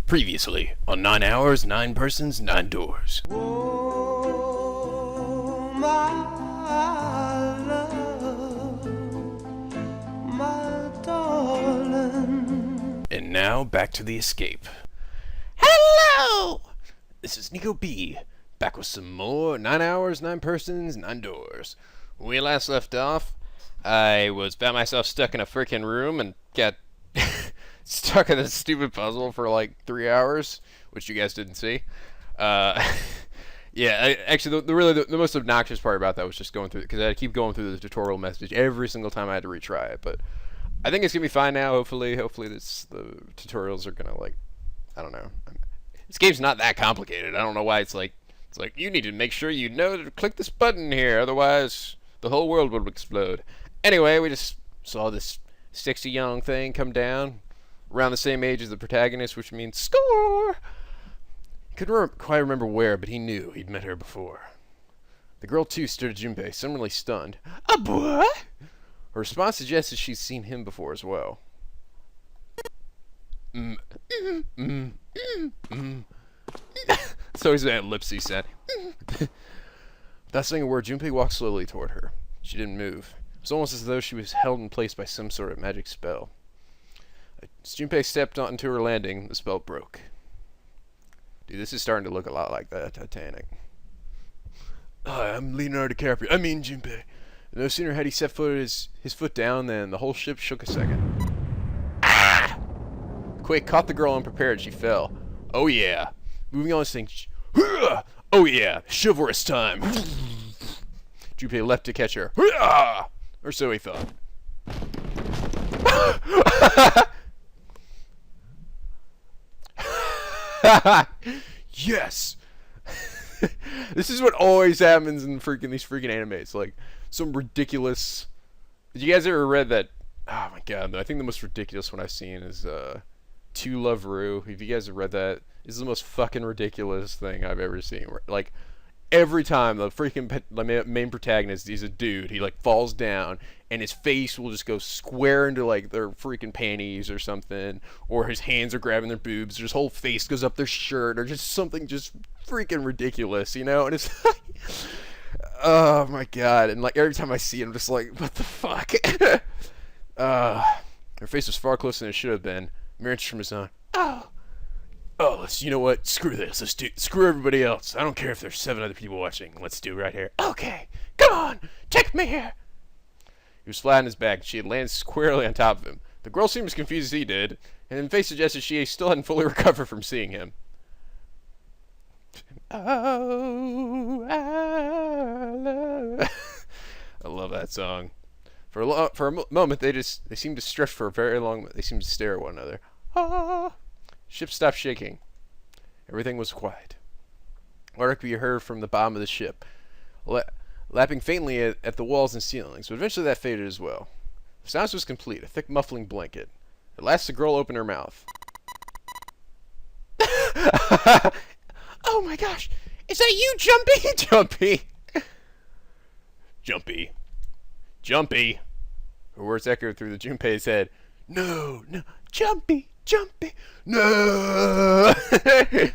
Previously on 9 Hours, 9 Persons, 9 Doors. Oh, my love, my darling. And now, back to the escape. Hello! This is NicoB, back with some more 9 Hours, 9 Persons, 9 Doors. When we last left off, I found myself stuck in a freaking room and got stuck in this stupid puzzle for like 3 hours, which you guys didn't see. Yeah, actually, the most obnoxious part about that was just going through, because I had to keep going through the tutorial message every single time I had to retry it. But I think it's gonna be fine now. Hopefully, the tutorials are gonna, like, I don't know. This game's not that complicated. I don't know why it's like you need to make sure you know to click this button here, otherwise the whole world will explode. Anyway, we just saw this sexy young thing come down around the same age as the protagonist, which means score. Couldn't quite remember where, but he knew he'd met her before. The girl too stared at Junpei, similarly stunned. A boy? Her response suggested she's seen him before as well. So he's that lips he said. Without saying a word, Junpei walked slowly toward her. She didn't move. It was almost as though she was held in place by some sort of magic spell. As Junpei stepped onto her landing, the spell broke. Dude, this is starting to look a lot like the Titanic. Hi, I'm Leonardo DiCaprio. I mean Junpei. No sooner had he set his foot down than the whole ship shook a second. Ah! The quake caught the girl unprepared. She fell. Oh yeah. Moving on, saying, oh yeah, chivalrous time. Junpei leapt to catch her. Or so he thought. Yes. This is what always happens in these freaking animes. Like some ridiculous. Did you guys ever read that? Oh my god! I think the most ridiculous one I've seen is To Love Ru. Have you guys have read that? This is the most fucking ridiculous thing I've ever seen. Like every time the freaking main protagonist, he's a dude. He like falls down and his face will just go square into like their freaking panties or something, or his hands are grabbing their boobs, or his whole face goes up their shirt, or just something just freaking ridiculous, you know? And it's like, oh my god! And like every time I see it, I'm just like, what the fuck? Her face was far closer than it should have been. Mere inches from his own. Oh, you know what? Screw this. Screw everybody else. I don't care if there's 7 other people watching. Let's do it right here. Okay, come on, take me here. He was flat on his back. She had landed squarely on top of him. The girl seemed as confused as he did, and the face suggested she still hadn't fully recovered from seeing him. Oh, I love that song. For a moment, they seemed to stretch for a very long. They seemed to stare at one another. Ah. Ship stopped shaking. Everything was quiet. Water could be heard from the bottom of the ship, lapping faintly at the walls and ceilings, but eventually that faded as well. The silence was complete, a thick muffling blanket. At last the girl opened her mouth. Oh my gosh! Is that you, Jumpy? Jumpy. Jumpy. Her words echoed through the Junpei's head. No, Jumpy. No! I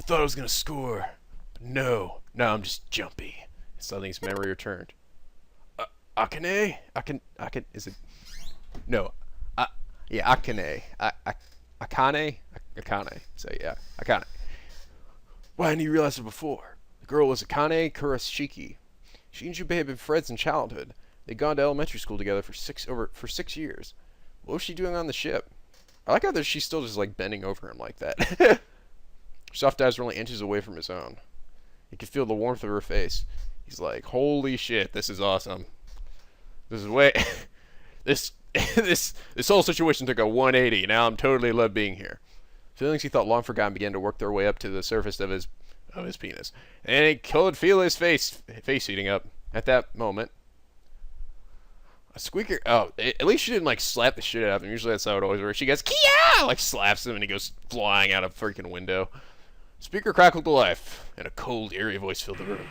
thought I was gonna score. But no, I'm just Jumpy. Suddenly his memory returned. Akane? Is it? No. Yeah, Akane. Akane. So yeah, Akane. Why didn't you realize it before? The girl was Akane Kurashiki. She and Junpei had been friends in childhood. They'd gone to elementary school together for 6 years. What was she doing on the ship? I like how she's still just like bending over him like that. Her soft eyes were only inches away from his own. He could feel the warmth of her face. He's like, holy shit, this is awesome. This is way this whole situation took a 180. Now I'm totally love being here. Feelings he thought long forgotten began to work their way up to the surface of his penis. And he could feel his face heating up. At that moment, a squeaker. Oh, at least she didn't like slap the shit out of him. Usually that's how it always works. She goes, Kia! Like slaps him and he goes flying out a freaking window. Speaker crackled to life, and a cold, eerie voice filled the room.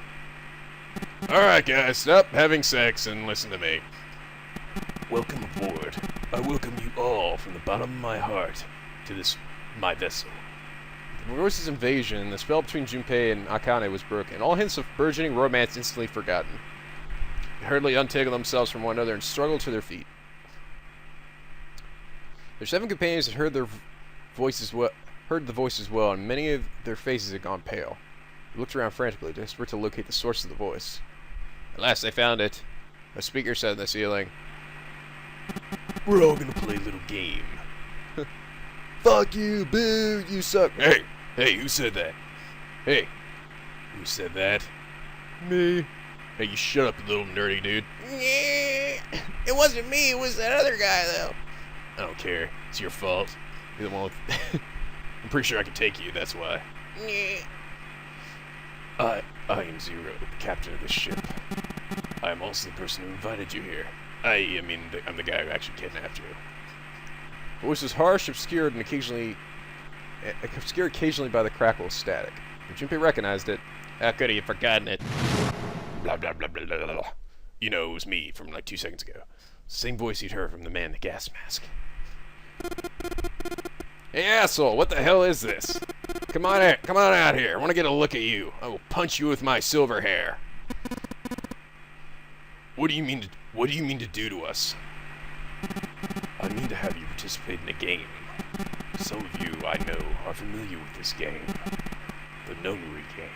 Alright guys, stop having sex and listen to me. Welcome aboard. I welcome you all from the bottom of my heart to this, my vessel. The voice's invasion, the spell between Junpei and Akane was broken. All hints of burgeoning romance instantly forgotten. They hurriedly untangled themselves from one another and struggled to their feet. Their 7 companions had heard the voices well, and many of their faces had gone pale. They looked around frantically, desperate to locate the source of the voice. At last they found it. A speaker said in the ceiling, "We're all gonna play a little game." "Fuck you, boo, you suck." Hey, who said that? Hey, who said that? Me. Hey, you shut up, you little nerdy dude. It wasn't me, it was that other guy, though. I don't care. It's your fault. You're the one with... I'm pretty sure I can take you, that's why. I am Zero, the captain of this ship. I am also the person who invited you here. I'm the guy who actually kidnapped you. The voice was harsh, obscured occasionally by the crackle of static. When Junpei recognized it, how could he have forgotten it? Blah, blah, blah, blah, blah, blah. You know, it was me from like 2 seconds ago. Same voice he'd heard from the man in the gas mask. Hey, asshole, what the hell is this? Come on out here. I want to get a look at you. I will punch you with my silver hair. What do you mean to do to us? I mean to have you participate in a game. Some of you, I know, are familiar with this game. The Nonary game.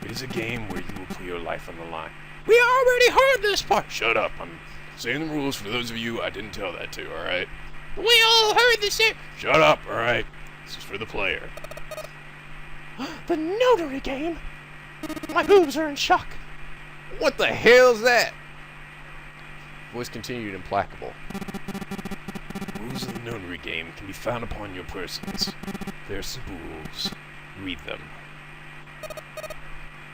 It is a game where you will put your life on the line. We already heard this part! Shut up, I'm saying the rules for those of you I didn't tell that to, alright? We all heard the same... Shut up, alright? This is for the player. The Notary game? My boobs are in shock. What the hell is that? The voice continued implacable. The rules of the Notary game can be found upon your persons. They're simple rules. Read them.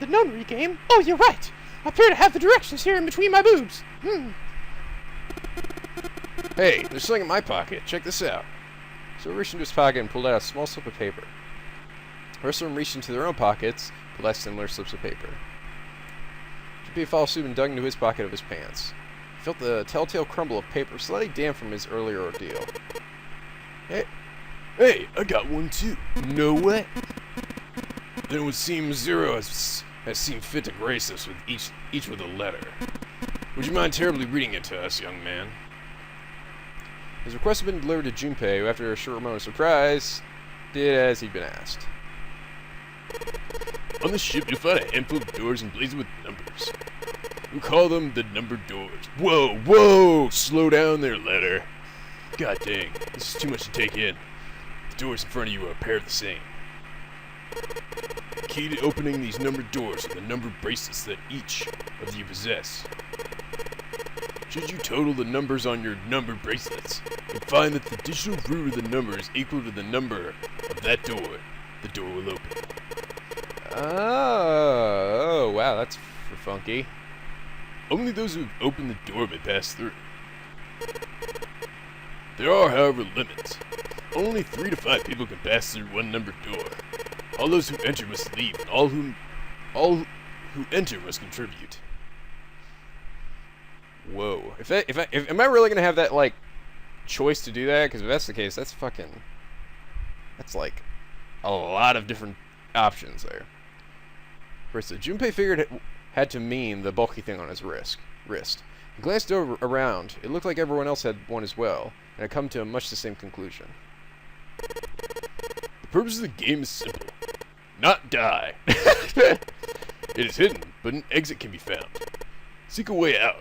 The Notary game? Oh, you're right. I appear to have the directions here in between my boobs. Hey, there's something in my pocket. Check this out. So he reached into his pocket and pulled out a small slip of paper. The rest of them reached into their own pockets, pulled out similar slips of paper. Junpei followed suit and dug into his pocket of his pants. He felt the telltale crumble of paper, slightly damp from his earlier ordeal. Hey, I got one too. No way. Then it would seem Zero has seen fit to grace us with each with a letter. Would you mind terribly reading it to us, young man? His request had been delivered to Junpei, who, after a short moment of surprise, did as he'd been asked. On the ship, you'll find a handful of doors emblazoned with numbers. We call them the numbered doors. Whoa! Slow down there, letter. God dang, this is too much to take in. The doors in front of you are a pair of the same. The key to opening these numbered doors are the numbered bracelets that each of you possess. Should you total the numbers on your numbered bracelets and find that the digital root of the number is equal to the number of that door, the door will open. Oh, wow, that's funky. Only those who have opened the door may pass through. There are, however, limits. Only 3 to 5 people can pass through one numbered door. All those who enter must leave, and all who enter must contribute. Whoa. Am I really gonna have that, like, choice to do that? Because if that's the case, that's like a lot of different options there. First, Junpei figured it had to mean the bulky thing on his wrist. He glanced around. It looked like everyone else had one as well, and had come to much the same conclusion. The purpose of the game is simple. Not die. It is hidden, but an exit can be found. Seek a way out.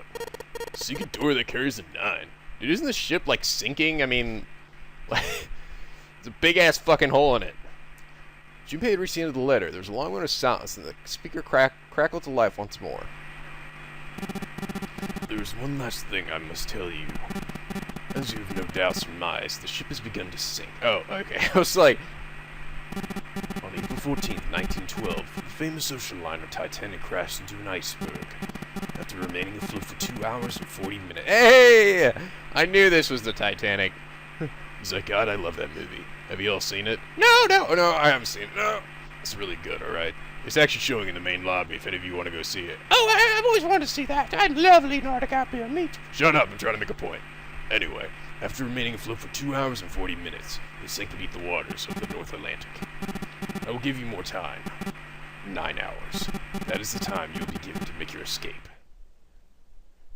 Seek a door that carries a 9. Dude, isn't the ship, like, sinking? I mean, like, it's a big-ass fucking hole in it. Junpei had reached the end of the letter. There was a long moment of silence, and the speaker crackled to life once more. There is one last thing I must tell you. As you have no doubt surmised, the ship has begun to sink. Oh, okay. I was like... On April 14th, 1912, the famous ocean liner Titanic crashed into an iceberg. After remaining afloat for 2 hours and 40 minutes. Hey! I knew this was the Titanic. He's like, God, I love that movie. Have you all seen it? No, I haven't seen it. No. It's really good, alright? It's actually showing in the main lobby if any of you want to go see it. Oh, I've always wanted to see that. I love Leonardo DiCaprio. Me too. Shut up, I'm trying to make a point. Anyway, after remaining afloat for 2 hours and 40 minutes, they sank beneath the waters of the North Atlantic. I will give you more time. 9 hours. That is the time you will be given to make your escape.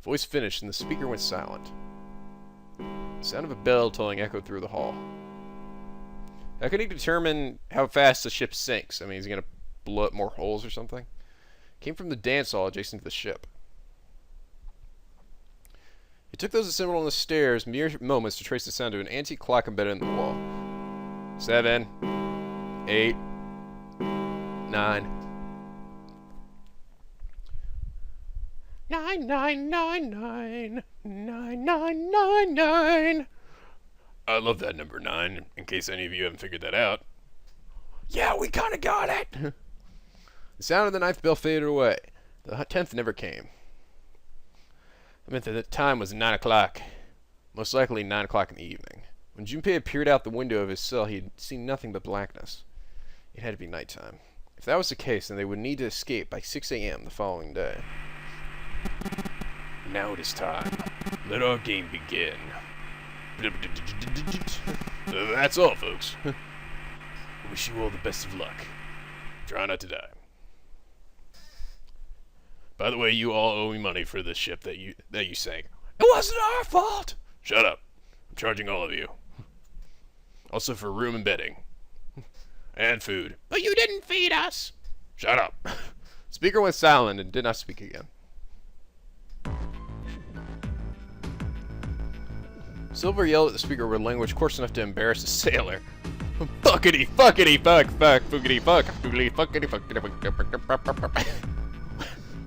Voice finished and the speaker went silent. The sound of a bell tolling echoed through the hall. How can he determine how fast the ship sinks? I mean, is he going to blow up more holes or something? It came from the dance hall adjacent to the ship. It took those assembled on the stairs mere moments to trace the sound of an antique clock embedded in the wall. 7, 8, 9. 9999 9999. I love that number 9, in case any of you haven't figured that out. Yeah, we kinda got it! The sound of the 9th bell faded away. The 10th never came. I meant that the time was 9 o'clock. Most likely 9 o'clock in the evening. When Junpei appeared out the window of his cell, he had seen nothing but blackness. It had to be nighttime. If that was the case, then they would need to escape by 6 a.m. the following day. Now it is time. Let our game begin. That's all, folks. I wish you all the best of luck. Try not to die. By the way, you all owe me money for the ship that you sank. It wasn't our fault! Shut up. I'm charging all of you. Also for room and bedding. And food. But you didn't feed us! Shut up. Speaker went silent and did not speak again. Silver yelled at the speaker with language coarse enough to embarrass a sailor. Fuckity, fuckity, fuck, fuck, fuckity, fuck, fuckity, fuckity, fuckity.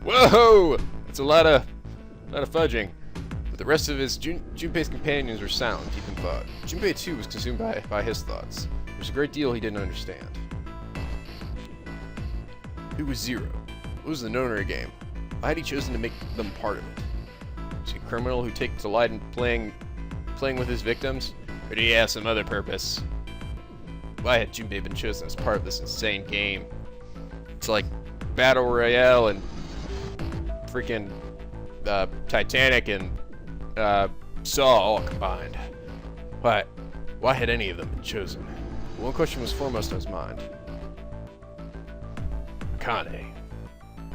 Whoa! That's a lot of fudging. But the rest of his Junpei's companions were silent, deep in thought. Junpei too was consumed by his thoughts. There was a great deal he didn't understand. Who was Zero? What was the Nonary game? Why had he chosen to make them part of it? Was he a criminal who takes delight in playing with his victims? Or did he have some other purpose? Why had Junpei been chosen as part of this insane game? It's like Battle Royale and freaking Titanic and Saw all combined. Why had any of them been chosen? One question was foremost in his mind. Akane.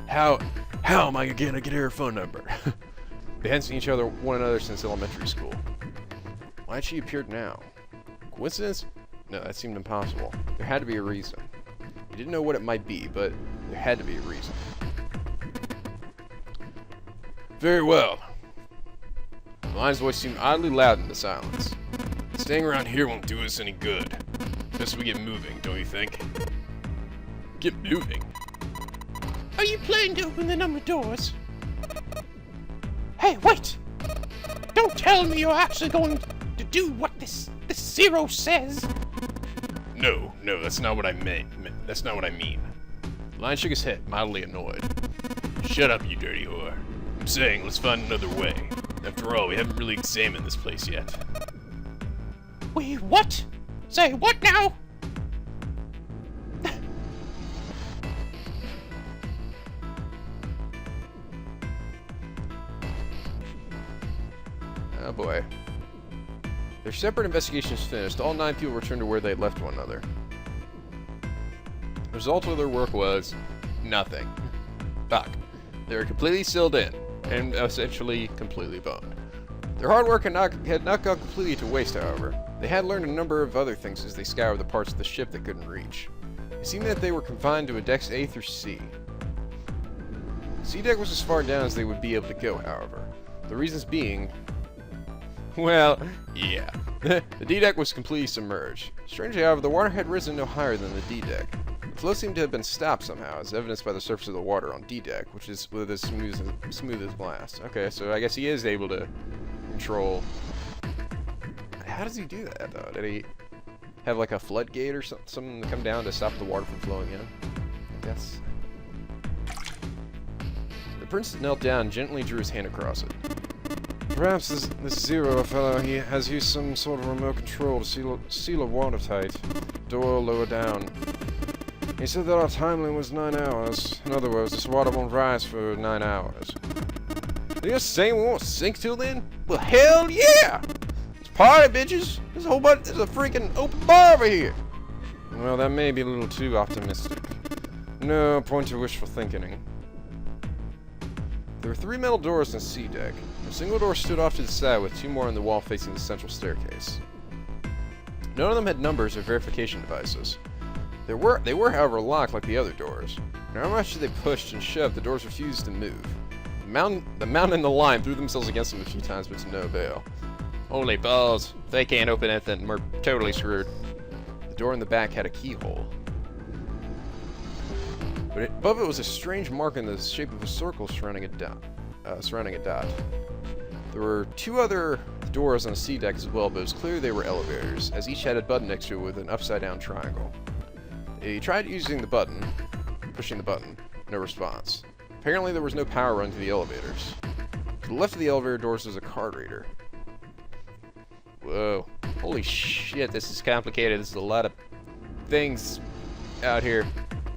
How am I gonna get her phone number? They hadn't seen one another since elementary school. Why had she appeared now? Coincidence? No, that seemed impossible. There had to be a reason. He didn't know what it might be, but there had to be a reason. Very well. The lion's voice seemed oddly loud in the silence. Staying around here won't do us any good. Best we get moving, don't you think? Get moving? Are you planning to open the number doors? Hey, wait! Don't tell me you're actually going to do what this Zero says! No, that's not what I meant. That's not what I mean. The lion shook his head, mildly annoyed. Shut up, you dirty whore. I'm saying, let's find another way. After all, we haven't really examined this place yet. Wait, what? Say what now? Oh boy. Their separate investigations finished, all 9 people returned to where they had left one another. The result of their work was nothing. Fuck. They were completely sealed in, and essentially completely boned. Their hard work had not gone completely to waste, however. They had learned a number of other things as they scoured the parts of the ship they couldn't reach. It seemed that they were confined to a decks A through C. C deck was as far down as they would be able to go, however. The reasons being... well, yeah. The D deck was completely submerged. Strangely, however, the water had risen no higher than the D deck. The flow seemed to have been stopped somehow, as evidenced by the surface of the water on D deck, which is with as smooth as glass. Okay, so I guess he is able to control. How does he do that, though? Did he have like a floodgate or something to come down to stop the water from flowing in? I guess. The prince knelt down and gently drew his hand across it. Perhaps this Zero fellow has used some sort of remote control to seal a watertight door lower down. He said that our time limit was 9 hours. In other words, this water won't rise for 9 hours. Are you saying we won't sink till then? Well, hell yeah! It's party, bitches! There's a freaking open bar over here! Well, that may be a little too optimistic. No point to wishful thinking. There were 3 metal doors in the C deck. A single door stood off to the side with 2 more on the wall facing the central staircase. None of them had numbers or verification devices. They were, however, locked like the other doors. No matter how much they pushed and shoved, the doors refused to move. The mountain and the line threw themselves against them a few times, but to no avail. Holy balls. If they can't open it, then we're totally screwed. The door in the back had a keyhole. But above it was a strange mark in the shape of a circle surrounding a dot. There were 2 other doors on the C deck as well, but it was clear they were elevators, as each had a button next to it with an upside-down triangle. He tried pushing the button. No response. Apparently there was no power run to the elevators. To the left of the elevator doors was a card reader. Whoa. Holy shit, this is complicated. This is a lot of things out here.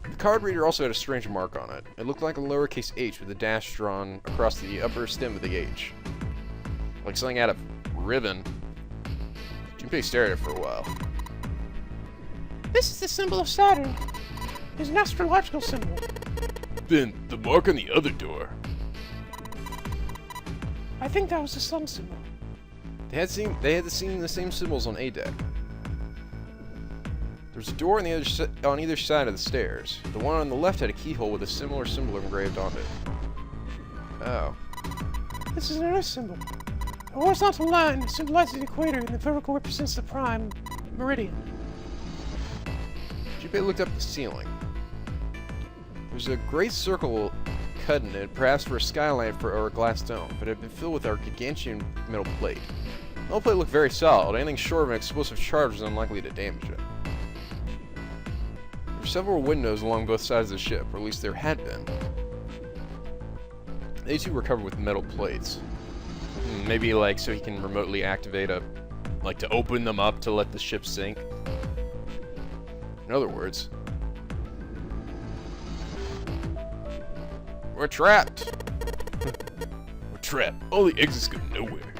The card reader also had a strange mark on it. It looked like a lowercase h with a dash drawn across the upper stem of the H. Like something out of ribbon. Junpei stared at it for a while. This is the symbol of Saturn. It's an astrological symbol. Then the mark on the other door. I think that was the sun symbol. They had seen the same symbols on A deck. There's a door on either side of the stairs. The one on the left had a keyhole with a similar symbol engraved on it. Oh. This is an earth symbol. A horizontal line symbolizes the equator, and the vertical represents the prime meridian. Junpei looked up at the ceiling. There was a great circle cut in it, perhaps for a skylight or a glass dome, but it had been filled with a gargantuan metal plate. The metal plate looked very solid. Anything short of an explosive charge was unlikely to damage it. There were several windows along both sides of the ship, or at least there had been. They too were covered with metal plates. Maybe like so he can remotely activate to open them up to let the ship sink. In other words, we're trapped. We're trapped. All the exits go nowhere.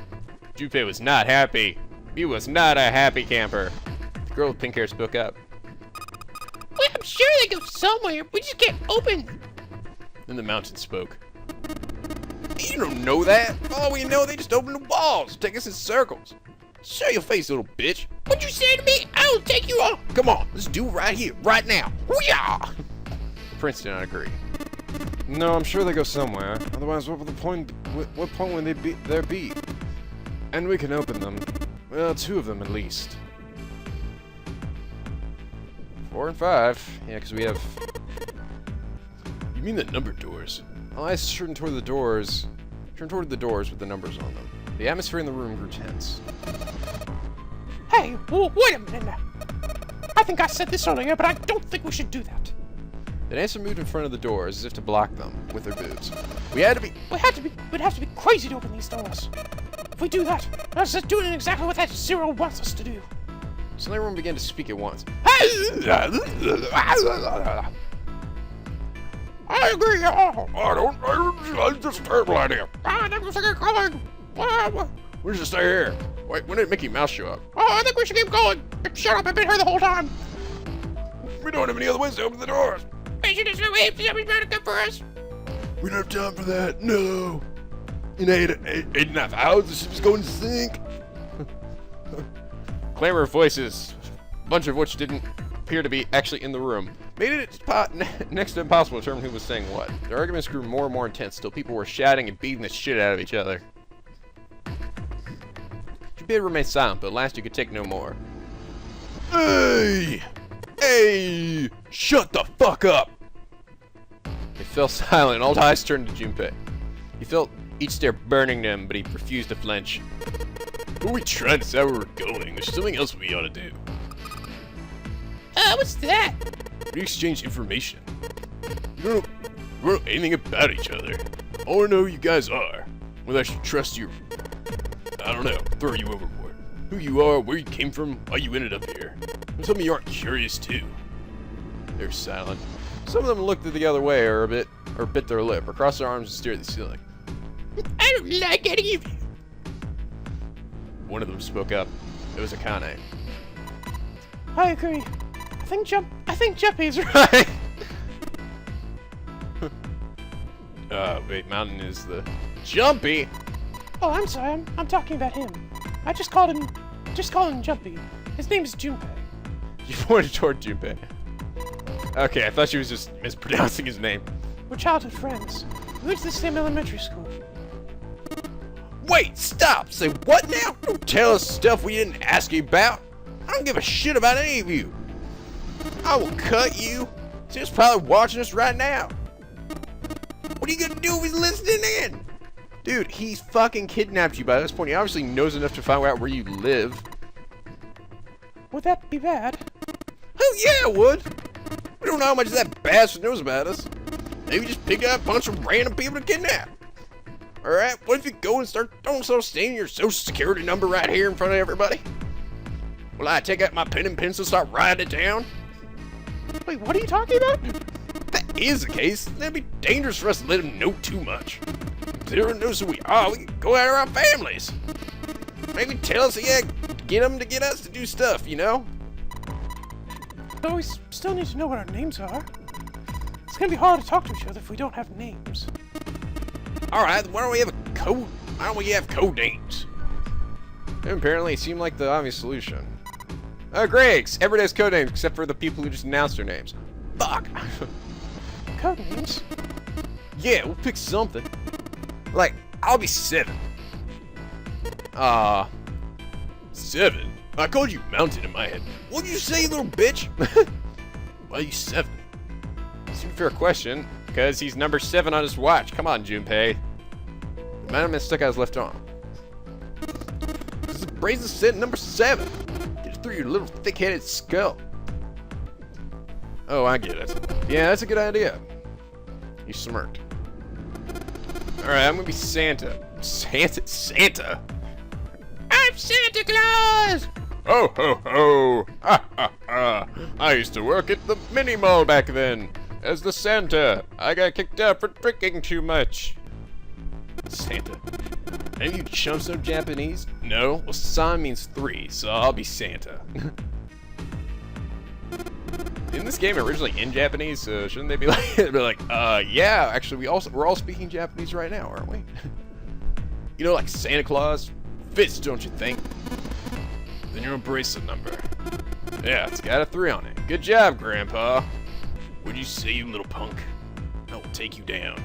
Junpei was not happy. He was not a happy camper. The girl with pink hair spoke up. Well, I'm sure they go somewhere. We just can't open. Then the mountain spoke. You don't know that. For all we know, they just open the walls, take us in circles. Show your face, little bitch. What'd you say to me? I'll take you on. Come on, let's do it right here, right now. Hoo-yah! The prince did not agree. No, I'm sure they go somewhere. Otherwise, what would the point? What point would there be? And we can open them. Well, 2 of them at least. 4 and 5. Yeah, because we have. You mean the numbered doors? Well, I turned toward the doors. Turned toward the doors with the numbers on them. The atmosphere in the room grew tense. Hey, wait a minute. I think I said this earlier, but I don't think we should do that. The dancer moved in front of the doors as if to block them with their boots. We'd have to be crazy to open these doors. If we do that, that's just doing exactly what that zero wants us to do. So everyone began to speak at once. I agree. That's just a terrible idea. I think we should get going. We should stay here. Wait, when did Mickey Mouse show up? I think we should keep going. Shut up, I've been here the whole time. We don't have any other ways to open the doors. We should just wait for somebody to come for us. We don't have time for that. No. In eight and a half hours, the ship's going to sink. Clamor of voices, a bunch of which didn't appear to be actually in the room, made it next to impossible to determine who was saying what. The arguments grew more and more intense, till people were shouting and beating the shit out of each other. Junpei remained silent, but at last he could take no more. Hey! Hey! Shut the fuck up! They fell silent, and all eyes turned to Junpei. He felt each stare burning to him, but he refused to flinch. Who are we trying to decide where we're going? There's something else we ought to do. What's that? We exchange information. We don't know anything about each other. I want to know who you guys are. Whether I should trust you. I don't know. Throw you overboard. Who you are, where you came from, how you ended up here. Don't tell me you aren't curious too. They're silent. Some of them looked the other way or bit their lip, or crossed their arms and stared at the ceiling. I don't like any of you. One of them spoke up. It was Akane. I agree. I think Jumpy's right. Wait, Mountain is the Jumpy. Oh, I'm sorry. I'm talking about him. I just called him Jumpy. His name is Junpei. You pointed toward Junpei. Okay, I thought she was just mispronouncing his name. We're childhood friends. We went to the same elementary school. Wait, stop! Say what now? Don't tell us stuff we didn't ask you about. I don't give a shit about any of you. I will cut you. He's probably watching us right now. What are you gonna do if he's listening in? Dude, he's fucking kidnapped you by this point. He obviously knows enough to find out where you live. Would that be bad? Hell yeah, it would. We don't know how much that bastard knows about us. Maybe just pick up a bunch of random people to kidnap. Alright, what if you go and start stating your social security number right here in front of everybody? Will I take out my pen and pencil and start writing it down? Wait, what are you talking about? If that is the case, then it'd be dangerous for us to let him know too much. If everyone knows who we are, we can go out of our families. Maybe tell us, yeah, get them to get us to do stuff, you know? But we still need to know what our names are. It's gonna be hard to talk to each other if we don't have names. Alright, why don't we have a code? Why don't we have code names? And apparently it seemed like the obvious solution. Oh great, everybody has code names except for the people who just announced their names. Fuck! Code names? Yeah, we'll pick something. Like, I'll be 7. 7? I called you Mountain in my head. What'd you say, you little bitch? Why are you 7? Seems a fair question, because he's number 7 on his watch. Come on, Junpei. The man stuck out his left arm. This is brazen set number 7. Get it through your little thick-headed skull. Oh, I get it. Yeah, that's a good idea. He smirked. Alright, I'm gonna be Santa. Santa? I'm Santa Claus! Oh ho ho! Ha ha ha! I used to work at the mini mall back then. As the Santa, I got kicked out for drinking too much. Santa. Have you Chunsoft Japanese? No? Well, San means 3, so I'll be Santa. In this game originally in Japanese, so shouldn't they be like, yeah, actually we're all speaking Japanese right now, aren't we? You know, like Santa Claus? Fits, don't you think? Then your bracelet number. Yeah, it's got a 3 on it. Good job, Grandpa. What'd you say, you little punk? I will take you down.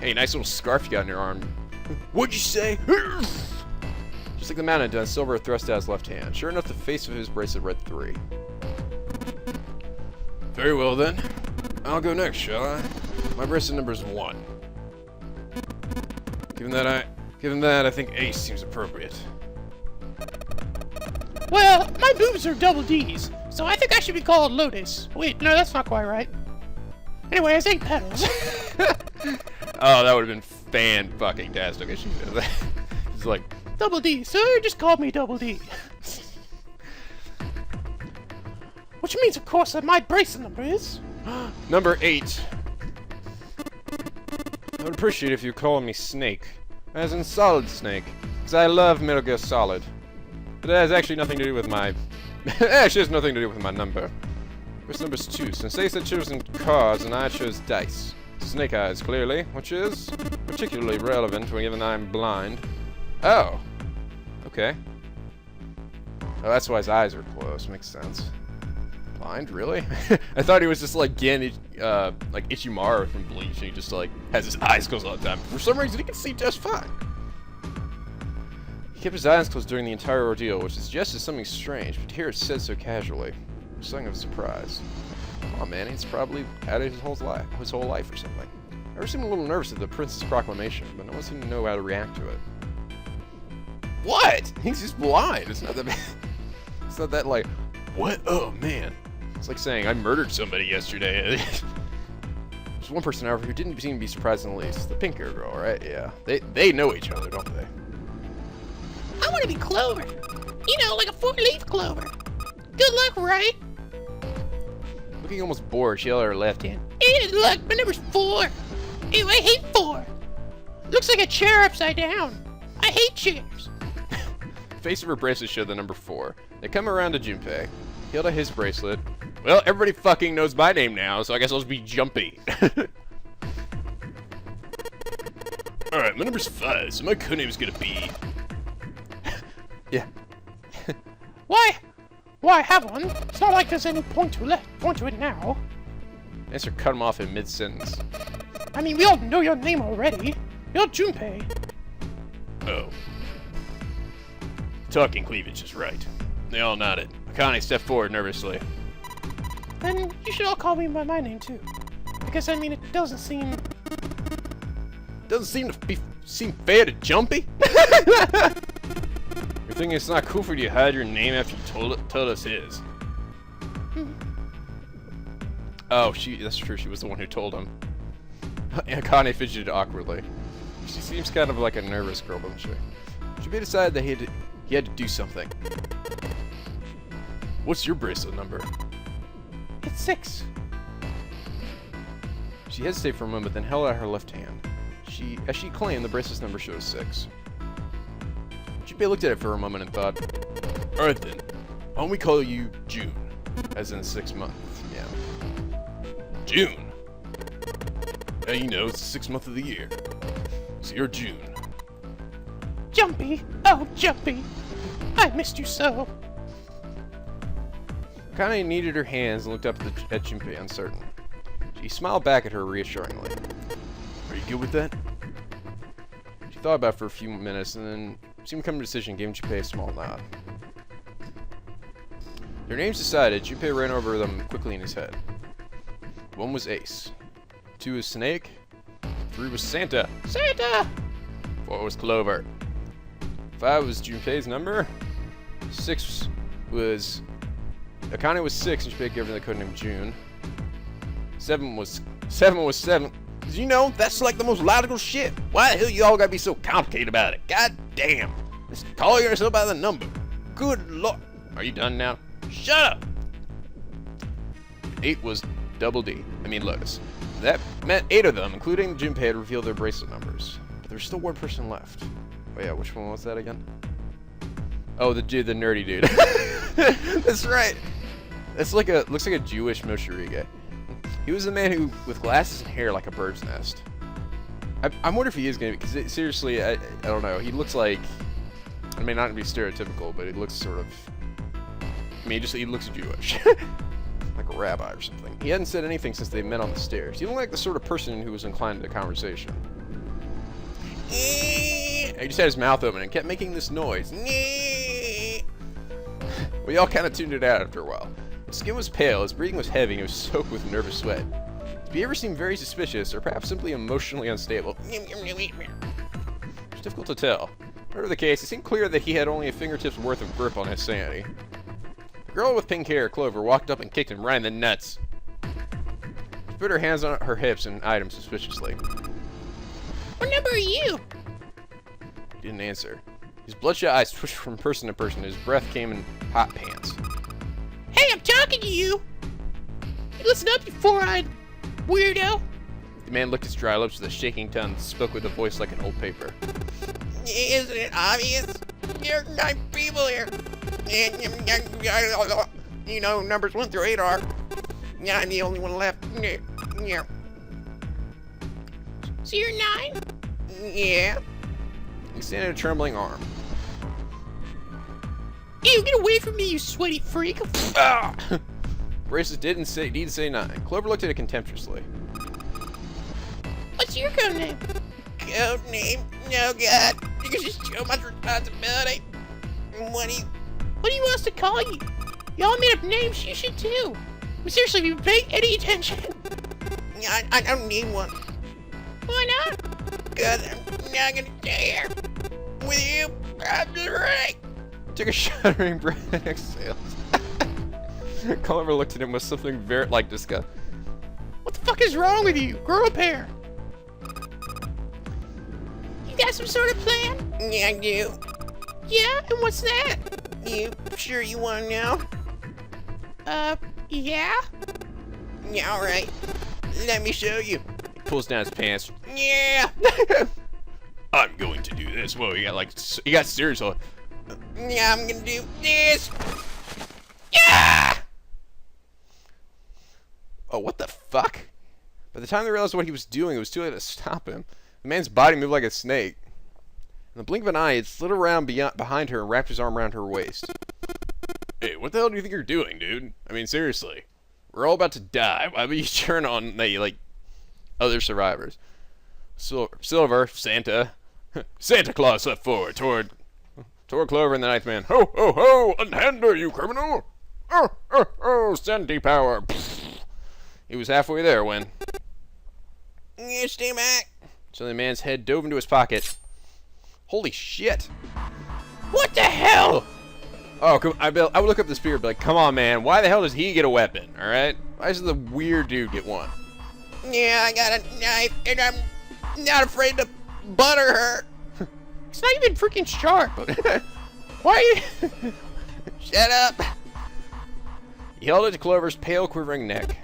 Hey, nice little scarf you got on your arm. What'd you say? Just like the man had done, Silver thrust out his left hand. Sure enough, the face of his bracelet read 3. Very well then. I'll go next, shall I? My bracelet number is 1. Given that, I think Ace seems appropriate. Well, my boobs are double D's, so I think I should be called Lotus. Wait, no, that's not quite right. Anyway, it's 8 petals. Oh, that would have been fan-fucking-tastic if she did that. It's like, Double D, sir, just call me Double D. Which means, of course, that my bracelet number is... number 8. I would appreciate if you call me Snake. As in Solid Snake. Because I love Metal Gear Solid. But it has actually nothing to do with my... it actually has nothing to do with my number. This number's 2. Since Ace had chosen cards and I chose dice. Snake eyes, clearly, which is particularly relevant when given I'm blind. Oh. Okay. Oh, that's why his eyes are closed. Makes sense. Blind, really? I thought he was just like like Ichimaru from Bleach, and he just like has his eyes closed all the time. For some reason, he can see just fine. He kept his eyes closed during the entire ordeal, which suggested something strange, but here it's said so casually. Something of a surprise. Come on, man, he's probably had it his whole life or something. I ever seemed a little nervous at the prince's proclamation, but no one seemed to know how to react to it. What? He's just blind. It's not that bad. It's not that like, what? Oh man. It's like saying I murdered somebody yesterday. There's one person, however, who didn't seem to be surprised in the least. The pink hair girl, right? Yeah. They know each other, don't they? I want to be Clover. You know, like a 4-leaf clover. Good luck, right? Looking almost bored, she held out her left hand. Hey, look, my number's 4. Ew, I hate 4. Looks like a chair upside down. I hate chairs. The face of her bracelet showed the number 4. They come around to Junpei. He Hilda his bracelet. Well, everybody fucking knows my name now, so I guess I'll just be Jumpy. Alright, my number's 5, so my codename's gonna be... yeah. Why have one? It's not like there's any point to it now. Answer cut him off in mid-sentence. I mean, we all know your name already. You're Junpei. Oh. Talking cleavage is right. They all nodded. Akane stepped forward nervously. Then you should all call me by my name too. Because I mean, it doesn't seem... Doesn't seem fair to Jumpy? You're thinking it's not cool for you to hide your name after you told us his. Oh, that's true. She was the one who told him. Akane fidgeted awkwardly. She seems kind of like a nervous girl, doesn't she? Junpei decided that he had to do something. What's your bracelet number? It's 6. She hesitated for a moment, then held out her left hand. As she claimed, the bracelet's number shows 6. Junpei looked at it for a moment and thought, alright then, why don't we call you June? As in 6 months, yeah. June! Yeah, you know, it's the 6th month of the year. So you're June. Jumpy! Oh, Jumpy! I missed you so. Akane kneaded her hands and looked up at Junpei, uncertain. She smiled back at her reassuringly. Are you good with that? She thought about it for a few minutes and then seemed to come to a decision, giving Junpei a small nod. Their names decided, Junpei ran over them quickly in his head. 1 was Ace. 2 was Snake. 3 was Santa. Santa! 4 was Clover. 5 was Junpei's number. 6 was... Akane was 6 and Junpei gave her the codename June. 7 was 7. You know, that's like the most logical shit. Why the hell you all gotta be so complicated about it? God damn. Just call yourself by the number. Good lord. Are you done now? Shut up! 8 was Double D. I mean Lotus. That meant 8 of them, including Junpei, had revealed their bracelet numbers. But there's still one person left. Oh yeah, which one was that again? Oh, the nerdy dude. That's right. That's like looks like a Jewish Moshirige. He was a man who, with glasses and hair like a bird's nest. I wonder if he is gonna be, because seriously, I don't know. He looks like, I mean, not to be stereotypical, but he looks sort of, I mean, he looks Jewish. Like a rabbi or something. He hadn't said anything since they met on the stairs. He looked like the sort of person who was inclined to conversation. He just had his mouth open and kept making this noise. We all kind of tuned it out after a while. His skin was pale, his breathing was heavy, and he was soaked with nervous sweat. His behavior seemed very suspicious, or perhaps simply emotionally unstable. It's difficult to tell. Whatever the case, it seemed clear that he had only a fingertip's worth of grip on his sanity. The girl with pink hair, Clover, walked up and kicked him right in the nuts. She put her hands on her hips and eyed him suspiciously. What number are you? He didn't answer. His bloodshot eyes twitched from person to person, and his breath came in hot pants. Hey, I'm talking to you! You listen up, you four-eyed weirdo! The man licked his dry lips with a shaking tongue and spoke with a voice like an old paper. Isn't it obvious? There are 9 people here. You know, numbers 1 through 8 are. Yeah, I'm the only one left. Yeah. So you're 9? Yeah. He extended a trembling arm. Ew, get away from me, you sweaty freak! Ah! Braces need to say 9. Clover looked at it contemptuously. What's your code name? Code name? No, God. There's just too much responsibility. What do you want us to call you? Y'all made up names, you should too. I mean, seriously, if you pay any attention. I don't need one. Why not? Because I'm not gonna stay here. With you, I'm just right. Took a shuddering breath and exhaled. Clover looked at him with something very like disgust. What the fuck is wrong with you? Grow a pair. You got some sort of plan? Yeah, I do. Yeah? And what's that? You sure you want to know? Yeah? Yeah, alright. Let me show you. He pulls down his pants. Yeah! I'm going to do this. Whoa, he got serious. Yeah, I'm gonna do this. Yeah! Oh, what the fuck? By the time they realized what he was doing, it was too late to stop him. The man's body moved like a snake. In the blink of an eye, it slid around behind her and wrapped his arm around her waist. Hey, what the hell do you think you're doing, dude? I mean, seriously. We're all about to die. Why would you turn on the, like, other survivors? Silver, Santa. Santa Claus stepped forward toward Clover and the Ninth Man. Ho, ho, ho! Unhand her, you criminal! Oh, oh, oh! Sandy power! He was halfway there when... You stay back. So the man's head dove into his pocket. Holy shit! What the hell? Oh, I would look up the spear and be like, come on, man. Why the hell does he get a weapon, alright? Why does the weird dude get one? Yeah, I got a knife, and I'm not afraid to butter her. It's not even freaking sharp. Why are you... Shut up. He held it to Clover's pale, quivering neck.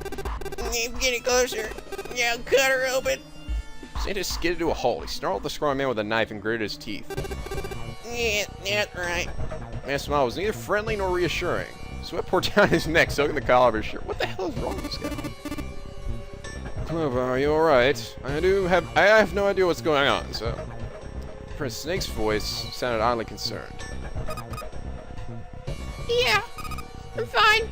Keep getting closer. Yeah, cut her open. Santa skidded to a halt. He snarled the scrawny man with a knife and gritted his teeth. Yeah, that's right. The man's smile was neither friendly nor reassuring. Sweat poured down his neck, soaking the collar of his shirt. What the hell is wrong with this guy? Clover, are you alright? I have no idea what's going on, so... Prince Snake's voice sounded oddly concerned. Yeah, I'm fine.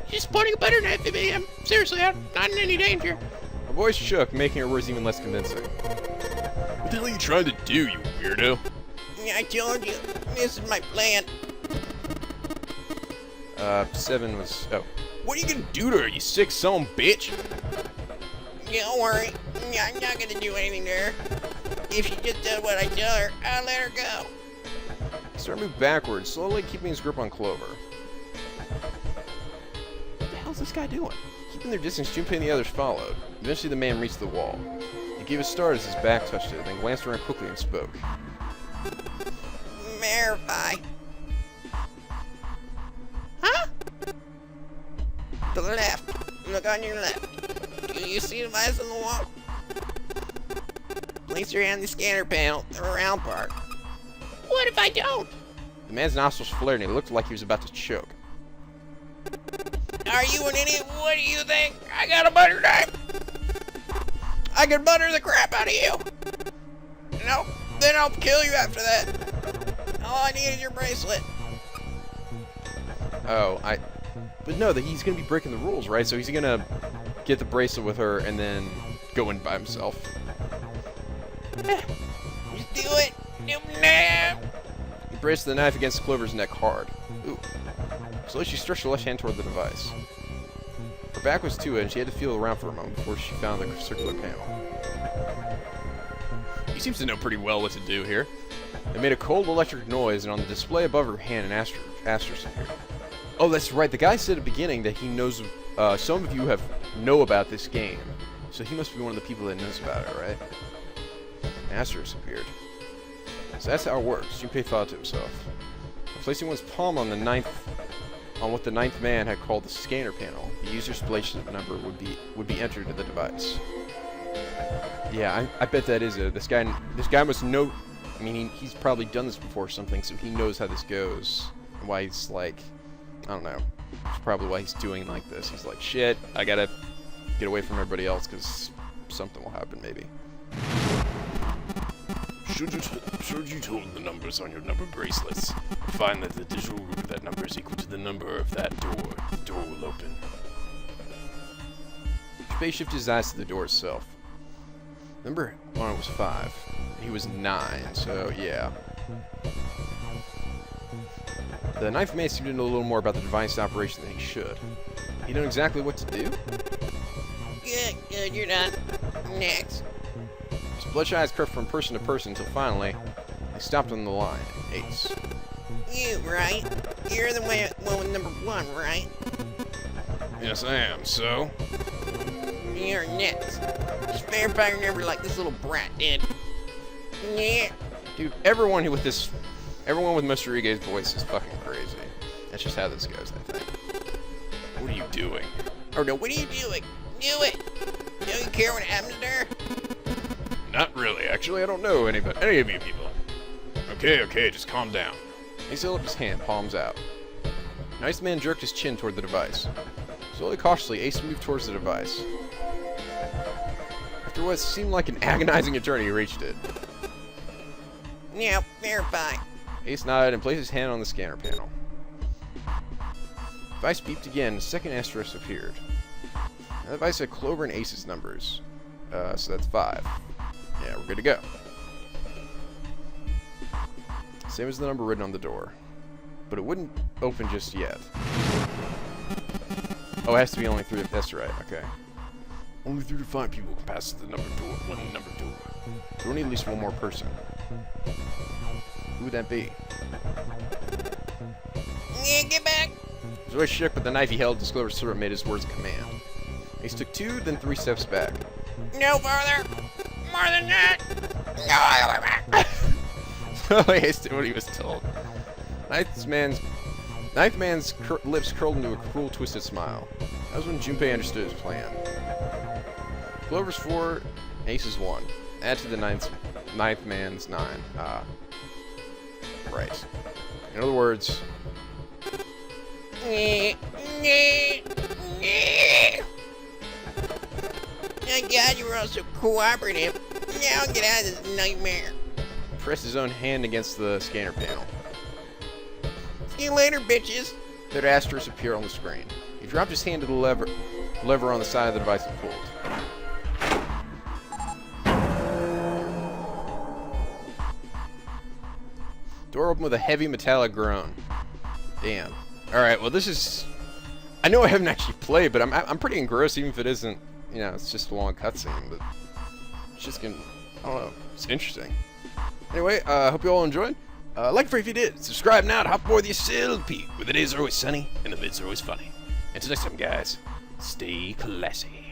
Just pointing a butter knife at me. I'm seriously, I'm not in any danger. Her voice shook, making her words even less convincing. What the hell are you trying to do, you weirdo? I told you, this is my plan. 7 was... Oh. What are you gonna do to her, you sick son bitch? Don't worry, I'm not gonna do anything to her. If she just does what I tell her, I'll let her go. He started to move backwards, slowly keeping his grip on Clover. What the hell's this guy doing? Keeping their distance, Junpei and the others followed. Eventually the man reached the wall. He gave a start as his back touched it, then glanced around quickly and spoke. Verify. Huh? To the left. Look on your left. Do you see the device on the wall? Place your hand on the scanner panel, the round part. What if I don't? The man's nostrils flared and he looked like he was about to choke. Are you an idiot? What do you think? I got a butter knife. I can butter the crap out of you. Nope. Then I'll kill you after that. All I need is your bracelet. Oh, But no, he's gonna be breaking the rules, right? So he's gonna get the bracelet with her and then go in by himself. Just do it. Do it now. He braced the knife against Clover's neck hard. Ooh. Slowly she stretched her left hand toward the device. Her back was to it and she had to feel around for a moment before she found the circular panel. He seems to know pretty well what to do here. It made a cold electric noise, and on the display above her hand, an asterisk appeared. Oh, that's right. The guy said at the beginning that he knows. Some of you know about this game, so he must be one of the people that knows about it, right? An asterisk appeared. So that's how it works. Junpei thought to himself. Placing one's palm on what the ninth man had called the scanner panel, the user's bracelet number would be entered into the device. Yeah, I bet that is it. This guy must know. I mean, he's probably done this before or something, so he knows how this goes and why he's like, I don't know. It's probably why he's doing like this. He's like, shit, I gotta get away from everybody else because something will happen, maybe. Should you hold the numbers on your number bracelets, find that the digital root of that number is equal to the number of that door, the door will open. Junpei shifted his eyes to the door itself. Number on it was 5. He was 9, so yeah. The ninth man seemed to know a little more about the device operation than he should. He knew exactly what to do. Good, you're done. Next. His bloodshot eyes crept from person to person until finally, they stopped on the line. Ace. You, right? You're the one with number 1, right? Yes, I am, so? You're next. Just verify your number like this little brat did. Yeah. Dude, everyone with Mr. Rige's voice is fucking crazy. That's just how this goes, I think. What are you doing? Oh no, what are you doing? Do it! Don't you care what happens to her? Not really, actually, I don't know any of you people. Okay, just calm down. He held up his hand, palms out. Nice man jerked his chin toward the device. Slowly, cautiously, Ace moved towards the device. After what seemed like an agonizing journey, he reached it. Now, verify. Ace nodded and placed his hand on the scanner panel. The device beeped again. A second asterisk appeared. The device had Clover and Ace's numbers. So that's 5. Yeah, we're good to go. Same as the number written on the door. But it wouldn't open just yet. Oh, it has to be only 3. That's right, okay. Only 3 to 5 people can pass the number door. One number door. So we'll need at least one more person. Who would that be? Yeah, get back. He was always shook, but the knife he held to Clover's throat made his words a command. Ace took 2, then 3 steps back. No farther. More than that. No other back. Ace did what he was told. Ninth man's lips curled into a cruel, twisted smile. That was when Junpei understood his plan. Clover's 4, Ace's 1. Add to the ninth man's 9. Right. In other words... Oh God, you were all so cooperative. Now I'll get out of this nightmare. He pressed his own hand against the scanner panel. See you later, bitches. Third asterisk appeared on the screen. He dropped his hand to the lever on the side of the device and pulled. Door opened with a heavy metallic groan. Damn. Alright, well this is... I know I haven't actually played, but I'm pretty engrossed even if it isn't, you know, it's just a long cutscene, but... It's just gonna... I don't know. It's interesting. Anyway, hope you all enjoyed. Like it if you did. Subscribe now to hop aboard the SLP, where the days are always sunny and the vids are always funny. Until next time, guys, stay classy.